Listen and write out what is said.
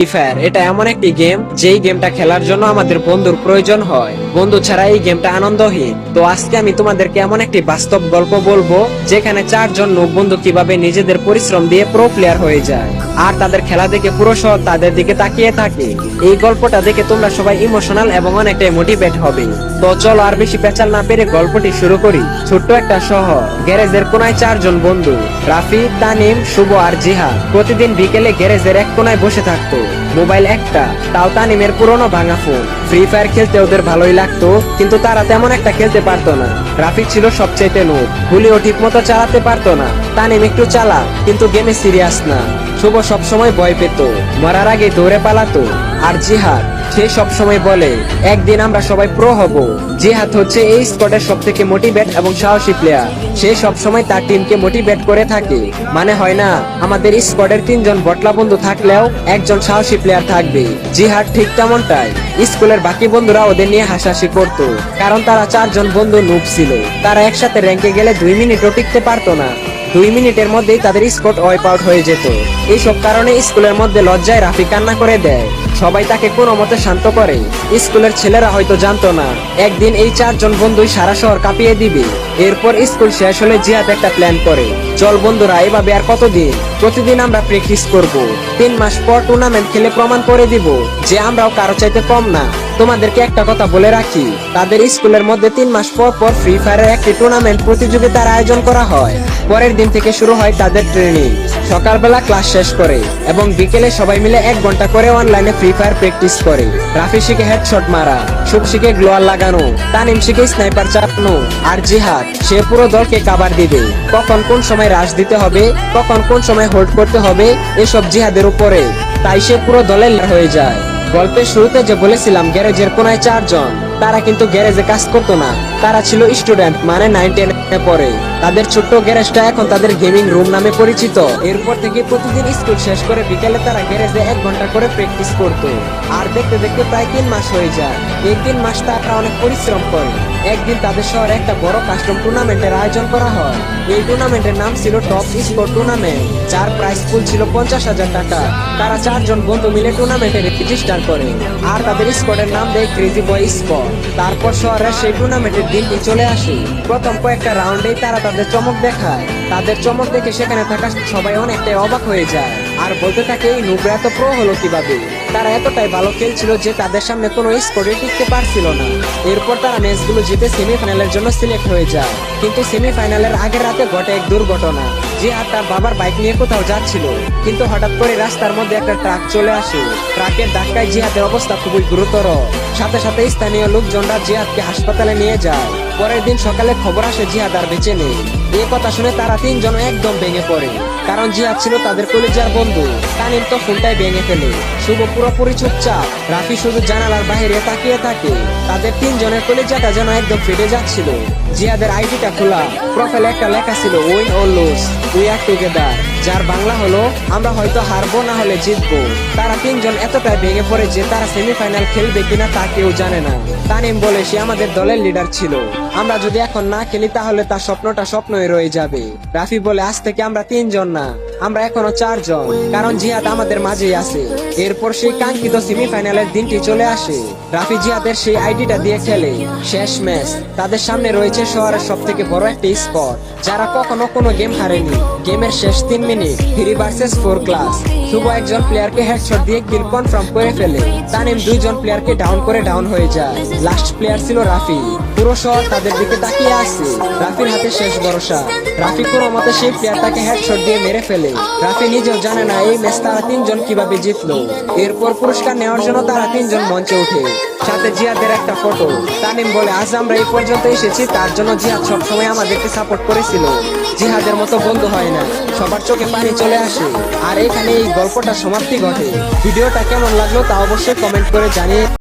Free fire এটা এমন একটি গেম যেই গেমটা খেলার জন্য আমাদের বন্ধুর প্রয়োজন হয়। বন্ধু ছাড়া এই গেমটা আনন্দহীন। তো আজকে আমি তোমাদেরকে এমন একটি বাস্তব গল্প বলবো যেখানে চারজন লোক বন্ধু কিভাবে নিজেদের পরিশ্রম দিয়ে প্রো প্লেয়ার হয়ে যায় আর তাদের খেলা দেখে পুরো শহর তাদের দিকে তাকিয়ে থাকে। এই গল্পটা দেখে তোমরা সবাই ইমোশনাল এবং অনেকটাই মোটিভেট হবে। তো চলো আর বেশি পেঁচাল না পেরে গল্পটি শুরু করি। ছোট্ট একটা শহর, গ্যারেজের কোনায় চারজন বন্ধু রাফি, তানিম, শুভ আর জিহাদ প্রতিদিন বিকেলে গ্যারেজের এক কোনায় বসে থাকতো। মোবাইল একটা, তাও তানিমের পুরনো ভাঙা ফোন। ফ্রি ফায়ার খেলতে ওদের ভালোই লাগতো, কিন্তু তারা তেমন একটা খেলতে পারতো না। রাফি ছিল সবচেয়ে নোট, গুলিও ঠিক মতো চালাতে পারতো না। তানিম একটু চালাক, কিন্তু গেমে সিরিয়াস না। শুভ সবসময় ভয় পেত, মরার আগে দৌড়ে পালাতো। আর জিহাদ, সে সবসময় বলে একদিন আমরা সবাই প্রো হব। জিহাদ হচ্ছে এই স্কোয়াডের সবথেকে মোটিভেট এবং সাহসী প্লেয়ার। সে সবসময় তার টিমকে মোটিভেট করে থাকে। মানে হয় না, আমাদের স্কোয়াডের তিনজন বটলা বন্ধু থাকলেও একজন সাহসী প্লেয়ার থাকবে। জিহাদ ঠিক তেমনটাই। স্কুলের বাকি বন্ধুরা ওদের নিয়ে হাসাহাসি করতো, কারণ তারা চারজন বন্ধু নুব ছিল। তারা একসাথে র্যাঙ্কে গেলে 2 মিনিটও টিকতে পারতো না। 2 মিনিটের মধ্যেই তাদের স্কোয়াড ওয়াইপ আউট হয়ে যেত। এইসব কারণে স্কুলের মধ্যে লজ্জায় রাফি কান্না করে দেয়। সবাই তাকে কোনো মতে শান্ত করে। স্কুলের ছেলেরা হয়তো জানতো না একদিন এই চারজন বন্ধুই সারা শহর কাঁপিয়ে দিবে। এরপর স্কুল শেষ হলে জিহাদ একটা প্ল্যান করে, চল বন্ধুরা এভাবে আর কতদিন, প্রতিদিন আমরা প্র্যাকটিস করব। 3 মাস পর টুর্নামেন্ট খেলে প্রমাণ করে দিব যে আমরাও কারো চাইতে কম না। তোমাদেরকে একটা কথা বলে রাখি, তাদের স্কুলের মধ্যে 3 মাস পর পর ফ্রি ফায়ারের একটি টুর্নামেন্ট প্রতিযোগিতার আয়োজন করা হয়। পরের দিন থেকে শুরু হয় তাদের ট্রেনিং। সকালবেলা ক্লাস শেষ করে এবং বিকেলে সবাই মিলে 1 ঘন্টা করে অনলাইনে ফ্রি ফায়ার প্র্যাকটিস করে। রাফি শিখে হেডশট মারা, শুভ শিখে গ্লোয়ার লাগানো, তানিম শিখে স্নাইপার চালানো, আর জিহাদ সে পুরো দলকে কাভার দিবে। কখন কোন সময় রাশ দিতে হবে, কখন কোন সময় হোল্ড করতে হবে, এসব জিহাদের উপরে। তাই সে পুরো দলের লিডার হয়ে যায়। গল্পের শুরুতে যে বলেছিলাম গ্যারেজের কোনায় চারজন, তারা কিন্তু গ্যারেজে কাজ করতো না। তারা ছিল স্টুডেন্ট, মানে 9-10 পড়ে। তাদের ছোট্ট গ্যারেজটা এখন তাদের গেমিং রুম নামে পরিচিত। এরপর থেকে প্রতিদিন স্কুল শেষ করে বিকেলে তারা গ্যারেজে 1 ঘন্টা করে প্র্যাকটিস করতো। আর দেখতে দেখতে প্রায় 3 মাস হয়ে যায়। এই 3 মাস তারা অনেক পরিশ্রম করে। একদিন তাদের শহরে একটা বড় কাস্টম টুর্নামেন্টের আয়োজন করা হয়। এই টুর্নামেন্টের নাম ছিল টপ স্পোর্ট টুর্নামেন্ট, যার প্রাইস পুল ছিল 50,000 টাকা। তারা চারজন বন্ধু মিলে টুর্নামেন্টে রেজিস্টার করে আর তাদের স্কোয়াডের নাম দেয় ক্রেজি বয় স্কোয়াড। তারপর শহরে সেই টুর্নামেন্টের দিনটি চলে আসে। প্রথম কয়েকটা রাউন্ডেই তারা তাদের চমক দেখায়। তাদের চমক দেখে সেখানে থাকা সবাই অনেকটাই অবাক হয়ে যায় আর বলতে থাকে এই নুবরা এত প্রো হলো কিভাবে। তারা এতটাই ভালো খেলছিল যে তাদের সামনে কোনো স্কোয়াডে টিকতে পারছিল না। এরপর তারা ম্যাচগুলো জিতে সেমিফাইনালের জন্য সিলেক্ট হয়ে যায়। কিন্তু সেমিফাইনালের আগের রাতে ঘটে এক দুর্ঘটনা। জিহাদ তার বাবার বাইক নিয়ে কোথাও যাচ্ছিল, কিন্তু হঠাৎ করে রাস্তার মধ্যে একটা ট্রাক চলে আসে। ট্রাকের ধাক্কায় জিহাদের অবস্থা খুবই গুরুতর। সাথে সাথে স্থানীয় লোকজনরা জিহাদকে হাসপাতালে নিয়ে যায়। পরের দিন সকালে খবর আসে জিহাদ আর বেঁচে নেই। এই কথা শুনে তারা তিনজন একদম ভেঙে পড়ে, কারণ জিহাদ ছিল তাদের কলিজার বন্ধু। তানিম তো ফোনটাই ভেঙে ফেলে। শুভ পুরোপুরি চুপচাপ, রাফি শুধু জানালার বাইরে তাকিয়ে থাকে। তাদের তিনজনের কলিজাটা যেন একদম ফেটে যাচ্ছিল। জিহাদের আইডিটা খোলা, প্রোফাইলে একটা লেখা ছিল win or lose we are together, যার বাংলা হলো আমরা হয়তো হারবো না হলে জিতবো। তারা তিনজন এতটাই ভেঙে পড়ে যে তারা সেমিফাইনাল খেলবে কিনা তা কেউ জানে না। তানিম বলে সে আমাদের দলের লিডার ছিল, আমরা যদি এখন না খেলি তাহলে তার স্বপ্নটা স্বপ্নই রয়ে যাবে। রাফি বলে আজ থেকে আমরা 3 জন না, আমরা এখনো 4 জন, কারণ জিহাদ আমাদের মাঝেই আছে। এরপর সেই কাঙ্ক্ষিত সেমিফাইনালের দিনটি চলে আসে। রাফি জিহাদের সেই আইডিটা দিয়ে খেলে। শেষ ম্যাচ, তাদের সামনে রয়েছে শহরের সব থেকে বড় একটা স্কোয়াড, যারা কখনো কোনো গেম হারেনি। গেমের শেষ 3 মিনিট 3 ভার্সেস 4 ক্লাস। শুভ একজন প্লেয়ারকে হেডশট দিয়ে কিল কনফার্ম করে ফেলে। তানিম 2 জন প্লেয়ারকে ডাউন করে ডাউন হয়ে যায়। লাস্ট প্লেয়ার ছিল রাফি। পুরো শহর তাদের দিকে তাকিয়ে আছে। রাফির হাতে শেষ ভরসা। রাফি কোনো মতে সেই প্লেয়ারটাকে হেডশট দিয়ে মেরে ফেলে। রাফি নিজেও জানে না এই ম্যাচ তারা 3 জন কিভাবে জিতলো। এরপর পুরস্কার নেওয়ার জন্য তারা 3 জন মঞ্চে ওঠে, সাথে জিহাদের একটা ফটো। তানিম বলে আজ আমরা এই পর্যন্ত এসেছি তার জন্য জিহাদ সবসময় আমাদেরকে সাপোর্ট করেছিল। জিহাদের মতো বন্ধু হয় না। সবার চোখে পানি চলে আসে। আর এখানে এই গল্পটা সমাপ্তি ঘটে। ভিডিওটা কেমন লাগলো তা অবশ্যই কমেন্ট করে জানিয়ে